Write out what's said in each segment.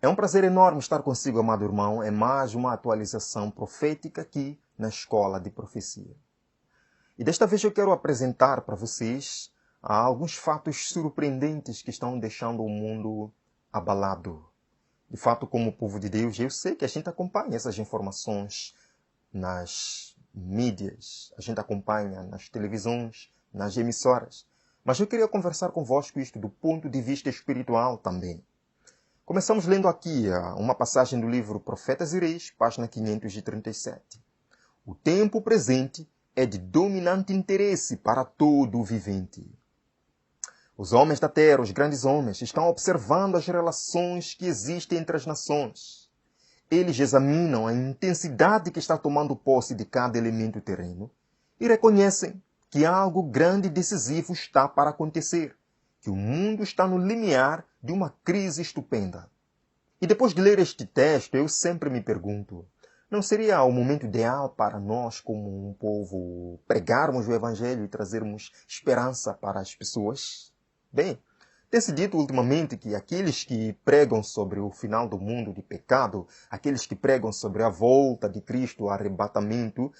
É um prazer enorme estar consigo, amado irmão. É mais uma atualização profética aqui na Escola de Profecia. E desta vez eu quero apresentar para vocês alguns fatos surpreendentes que estão deixando o mundo abalado. De fato, como povo de Deus, eu sei que a gente acompanha essas informações nas mídias, a gente acompanha nas televisões, nas emissoras. Mas eu queria conversar convosco isto do ponto de vista espiritual também. Começamos lendo aqui uma passagem do livro Profetas e Reis, página 537. O tempo presente é de dominante interesse para todo o vivente. Os homens da terra, os grandes homens, estão observando as relações que existem entre as nações. Eles examinam a intensidade que está tomando posse de cada elemento terreno e reconhecem que algo grande e decisivo está para acontecer, que o mundo está no limiar de uma crise estupenda. E depois de ler este texto, eu sempre me pergunto, não seria o momento ideal para nós, como um povo, pregarmos o Evangelho e trazermos esperança para as pessoas? Bem, tem-se dito ultimamente que aqueles que pregam sobre o final do mundo de pecado, aqueles que pregam sobre a volta de Cristo, o arrebatamento,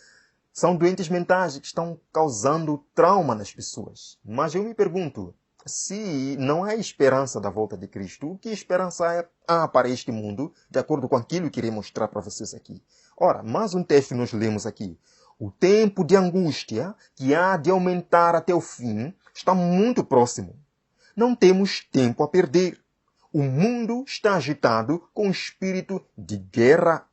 são doentes mentais que estão causando trauma nas pessoas. Mas eu me pergunto, se não há esperança da volta de Cristo, que esperança há para este mundo, de acordo com aquilo que irei mostrar para vocês aqui? Ora, mais um texto nós lemos aqui. O tempo de angústia, que há de aumentar até o fim, está muito próximo. Não temos tempo a perder. O mundo está agitado com espírito de guerra.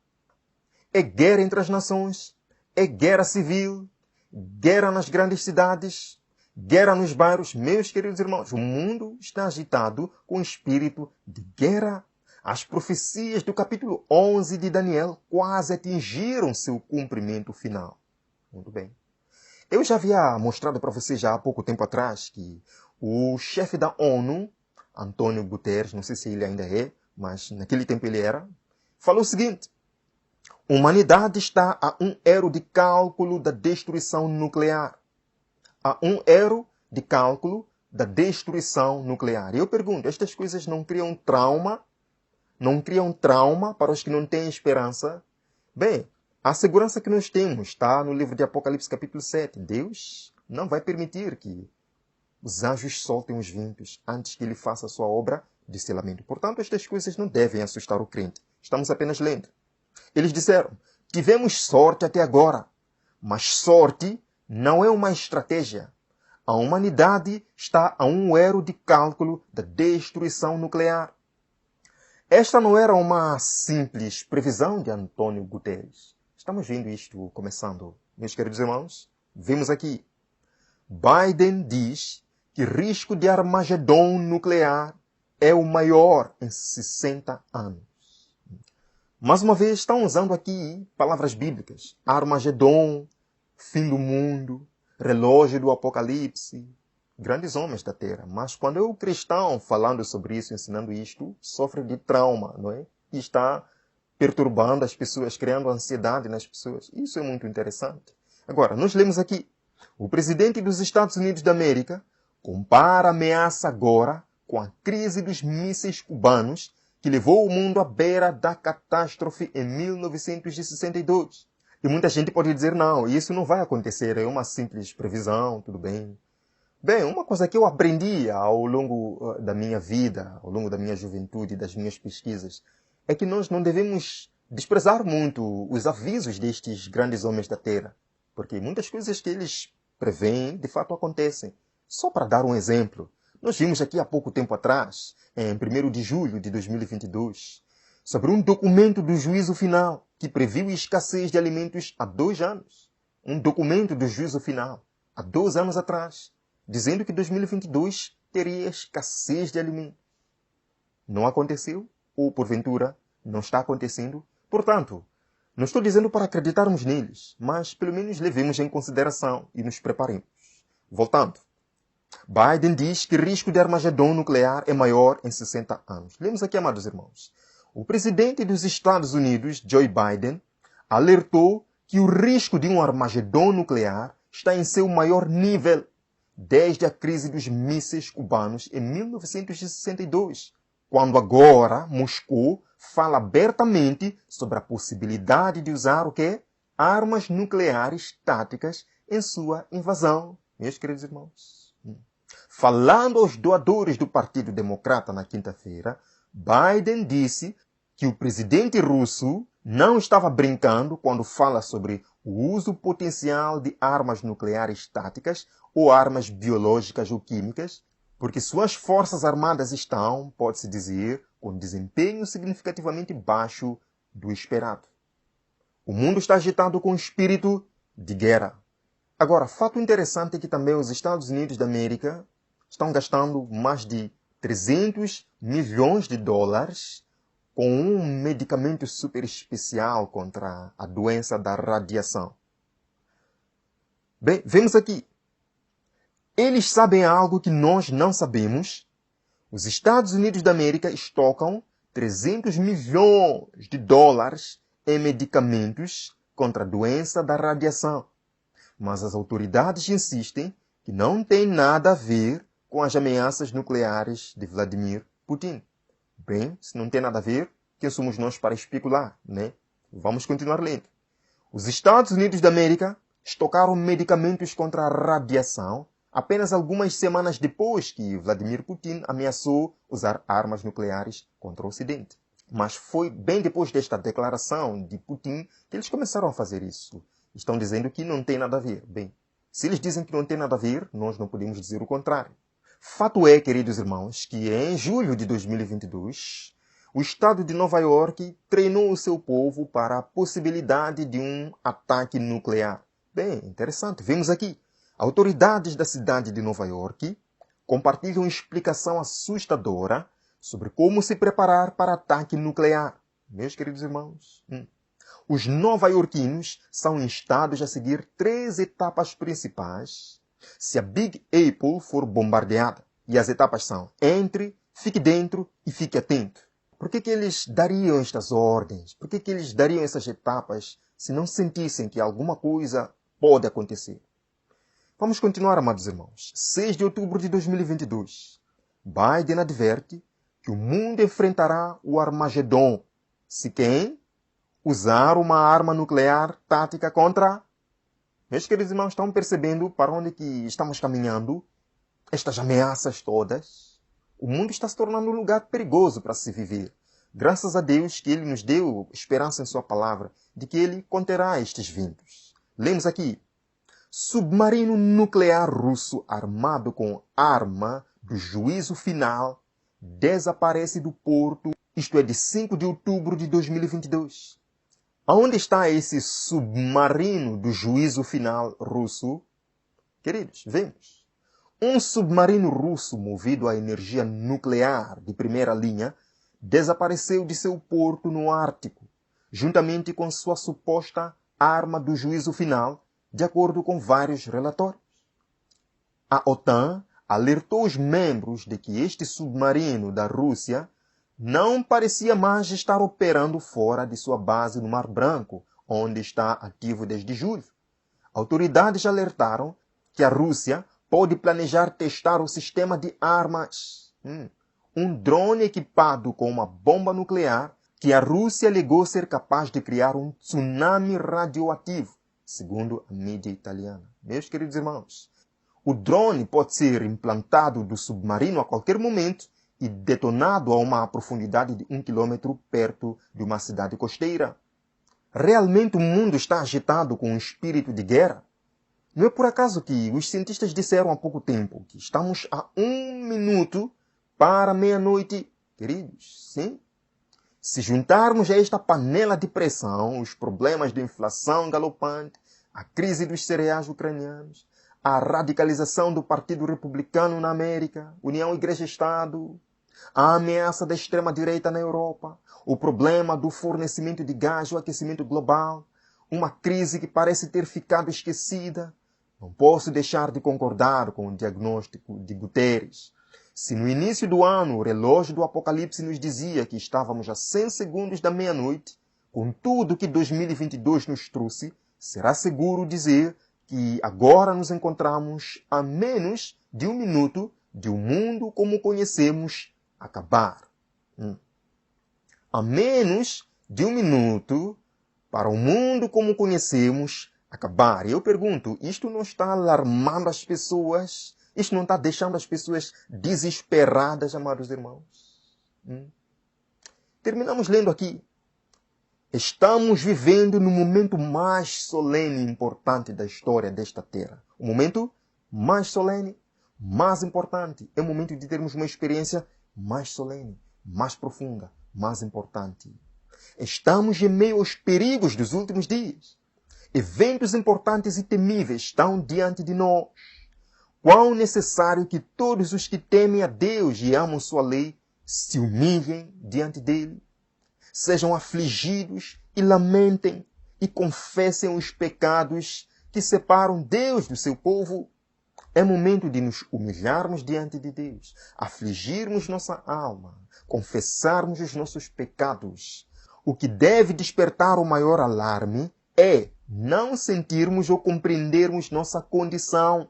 É guerra entre as nações, é guerra civil, guerra nas grandes cidades, guerra nos bairros. Meus queridos irmãos, o mundo está agitado com espírito de guerra. As profecias do capítulo 11 de Daniel quase atingiram seu cumprimento final. Muito bem. Eu já havia mostrado para vocês já há pouco tempo atrás que o chefe da ONU, Antônio Guterres, não sei se ele ainda é, mas naquele tempo ele era, falou o seguinte: a humanidade está a um ero de cálculo da destruição nuclear. A um ero de cálculo da destruição nuclear. E eu pergunto, estas coisas não criam trauma? Não criam trauma para os que não têm esperança? Bem, a segurança que nós temos está no livro de Apocalipse capítulo 7. Deus não vai permitir que os anjos soltem os ventos antes que ele faça a sua obra de selamento. Portanto, estas coisas não devem assustar o crente. Estamos apenas lendo. Eles disseram, tivemos sorte até agora, mas sorte não é uma estratégia. A humanidade está a um ero de cálculo da destruição nuclear. Esta não era uma simples previsão de Antônio Guterres. Estamos vendo isto começando. Meus queridos irmãos, vemos aqui. Biden diz que risco de Armagedon nuclear é o maior em 60 anos. Mais uma vez, estão usando aqui palavras bíblicas. Armagedon, fim do mundo, relógio do Apocalipse, grandes homens da terra. Mas quando é o cristão falando sobre isso, ensinando isto, sofre de trauma, não é? E está perturbando as pessoas, criando ansiedade nas pessoas. Isso é muito interessante. Agora, nós lemos aqui. O presidente dos Estados Unidos da América compara a ameaça agora com a crise dos mísseis cubanos que levou o mundo à beira da catástrofe em 1962. E muita gente pode dizer, não, isso não vai acontecer, é uma simples previsão, tudo bem. Bem, uma coisa que eu aprendi ao longo da minha vida, ao longo da minha juventude, das minhas pesquisas, é que nós não devemos desprezar muito os avisos destes grandes homens da Terra, porque muitas coisas que eles preveem, de fato, acontecem. Só para dar um exemplo, nós vimos aqui há pouco tempo atrás, em 1º de julho de 2022, sobre um documento do juízo final que previu escassez de alimentos há 2 anos. Um documento do juízo final, há 2 anos atrás, dizendo que 2022 teria escassez de alimentos. Não aconteceu, ou porventura não está acontecendo. Portanto, não estou dizendo para acreditarmos neles, mas pelo menos levemos em consideração e nos preparemos. Voltando. Biden diz que o risco de Armagedon nuclear é maior em 60 anos. Lemos aqui, amados irmãos. O presidente dos Estados Unidos, Joe Biden, alertou que o risco de um Armagedon nuclear está em seu maior nível desde a crise dos mísseis cubanos em 1962, quando agora Moscou fala abertamente sobre a possibilidade de usar o quê? Armas nucleares táticas em sua invasão, meus queridos irmãos. Falando aos doadores do Partido Democrata na quinta-feira, Biden disse que o presidente russo não estava brincando quando fala sobre o uso potencial de armas nucleares táticas ou armas biológicas ou químicas, porque suas forças armadas estão, pode-se dizer, com desempenho significativamente baixo do esperado. O mundo está agitado com o espírito de guerra. Agora, fato interessante é que também os Estados Unidos da América estão gastando mais de 300 milhões de dólares com um medicamento super especial contra a doença da radiação. Bem, vemos aqui. Eles sabem algo que nós não sabemos. Os Estados Unidos da América estocam 300 milhões de dólares em medicamentos contra a doença da radiação. Mas as autoridades insistem que não tem nada a ver com as ameaças nucleares de Vladimir Putin. Bem, se não tem nada a ver, quem somos nós para especular, né? Vamos continuar lendo. Os Estados Unidos da América estocaram medicamentos contra a radiação apenas algumas semanas depois que Vladimir Putin ameaçou usar armas nucleares contra o Ocidente. Mas foi bem depois desta declaração de Putin que eles começaram a fazer isso. Estão dizendo que não tem nada a ver. Bem, se eles dizem que não tem nada a ver, nós não podemos dizer o contrário. Fato é, queridos irmãos, que em julho de 2022, o estado de Nova York treinou o seu povo para a possibilidade de um ataque nuclear. Bem, interessante. Vemos aqui. Autoridades da cidade de Nova York compartilham explicação assustadora sobre como se preparar para ataque nuclear. Meus queridos irmãos, os nova-iorquinos são instados a seguir 3 etapas principais se a Big Apple for bombardeada. E as etapas são: entre, fique dentro e fique atento. Por que eles dariam estas ordens? Por que eles dariam essas etapas se não sentissem que alguma coisa pode acontecer? Vamos continuar, amados irmãos. 6 de outubro de 2022. Biden adverte que o mundo enfrentará o Armagedon se quem usar uma arma nuclear tática contra... Meus queridos irmãos, estão percebendo para onde que estamos caminhando? Estas ameaças todas. O mundo está se tornando um lugar perigoso para se viver. Graças a Deus que Ele nos deu esperança em Sua palavra de que Ele conterá estes ventos. Lemos aqui. Submarino nuclear russo armado com arma do juízo final desaparece do porto, isto é, de 5 de outubro de 2022. Aonde está esse submarino do juízo final russo? Queridos, vemos. Um submarino russo movido a energia nuclear de primeira linha desapareceu de seu porto no Ártico, juntamente com sua suposta arma do juízo final, de acordo com vários relatórios. A OTAN alertou os membros de que este submarino da Rússia não parecia mais estar operando fora de sua base no Mar Branco, onde está ativo desde julho. Autoridades alertaram que a Rússia pode planejar testar o sistema de armas. Um drone equipado com uma bomba nuclear que a Rússia alegou ser capaz de criar um tsunami radioativo, segundo a mídia italiana. Meus queridos irmãos, o drone pode ser implantado do submarino a qualquer momento e detonado a uma profundidade de 1 quilômetro perto de uma cidade costeira. Realmente o mundo está agitado com um espírito de guerra? Não é por acaso que os cientistas disseram há pouco tempo que estamos a 1 minuto para meia-noite? Queridos, sim? Se juntarmos a esta panela de pressão os problemas de inflação galopante, a crise dos cereais ucranianos, a radicalização do Partido Republicano na América, União Igreja-Estado, a ameaça da extrema-direita na Europa, o problema do fornecimento de gás e o aquecimento global, uma crise que parece ter ficado esquecida, não posso deixar de concordar com o diagnóstico de Guterres. Se no início do ano o relógio do Apocalipse nos dizia que estávamos a 100 segundos da meia-noite, com tudo que 2022 nos trouxe, será seguro dizer que agora nos encontramos a menos de 1 minuto de um mundo como o conhecemos acabar. a menos de 1 minuto para o mundo como conhecemos acabar. Eu pergunto, isto não está alarmando as pessoas? Isto não está deixando as pessoas desesperadas, amados irmãos? Terminamos lendo aqui. Estamos vivendo no momento mais solene e importante da história desta terra. O momento mais solene, mais importante. É o momento de termos uma experiência mais solene, mais profunda, mais importante. Estamos em meio aos perigos dos últimos dias. Eventos importantes e temíveis estão diante de nós. Quão necessário que todos os que temem a Deus e amam sua lei se humilhem diante dele, sejam afligidos e lamentem e confessem os pecados que separam Deus do seu povo. É momento de nos humilharmos diante de Deus, afligirmos nossa alma, confessarmos os nossos pecados. O que deve despertar o maior alarme é não sentirmos ou compreendermos nossa condição.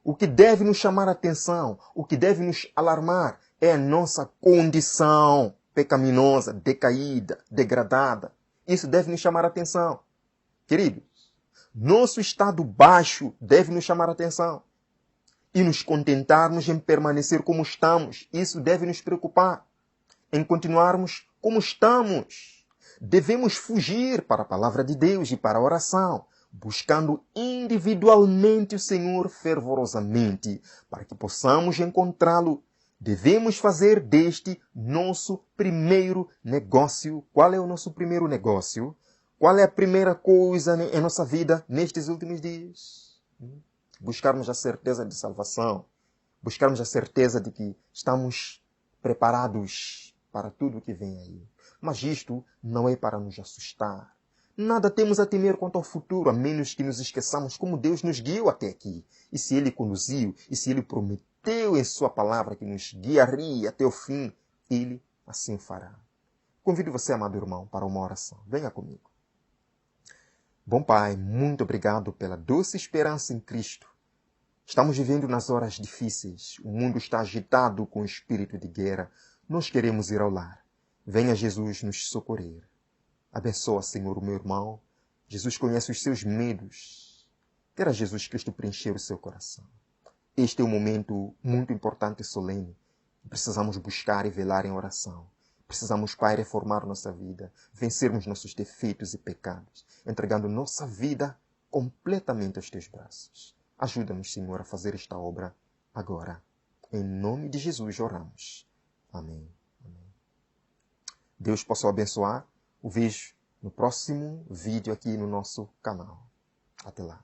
O que deve nos chamar a atenção, o que deve nos alarmar é a nossa condição pecaminosa, decaída, degradada. Isso deve nos chamar a atenção. Queridos, nosso estado baixo deve nos chamar a atenção. E nos contentarmos em permanecer como estamos. Isso deve nos preocupar. Em continuarmos como estamos. Devemos fugir para a palavra de Deus e para a oração, buscando individualmente o Senhor fervorosamente, para que possamos encontrá-lo. Devemos fazer deste nosso primeiro negócio. Qual é o nosso primeiro negócio? Qual é a primeira coisa em nossa vida nestes últimos dias? Buscarmos a certeza de salvação. Buscarmos a certeza de que estamos preparados para tudo o que vem aí. Mas isto não é para nos assustar. Nada temos a temer quanto ao futuro, a menos que nos esqueçamos como Deus nos guiou até aqui. E se Ele conduziu, e se Ele prometeu em Sua palavra que nos guiaria até o fim, Ele assim fará. Convido você, amado irmão, para uma oração. Venha comigo. Bom Pai, muito obrigado pela doce esperança em Cristo. Estamos vivendo nas horas difíceis. O mundo está agitado com o espírito de guerra. Nós queremos ir ao lar. Venha Jesus nos socorrer. Abençoa, Senhor, o meu irmão. Jesus conhece os seus medos. Queira Jesus Cristo preencher o seu coração. Este é um momento muito importante e solene. Precisamos buscar e velar em oração. Precisamos, Pai, reformar nossa vida, vencermos nossos defeitos e pecados, entregando nossa vida completamente aos Teus braços. Ajuda-nos, Senhor, a fazer esta obra agora. Em nome de Jesus oramos. Amém. Deus possa o abençoar. O vejo no próximo vídeo aqui no nosso canal. Até lá.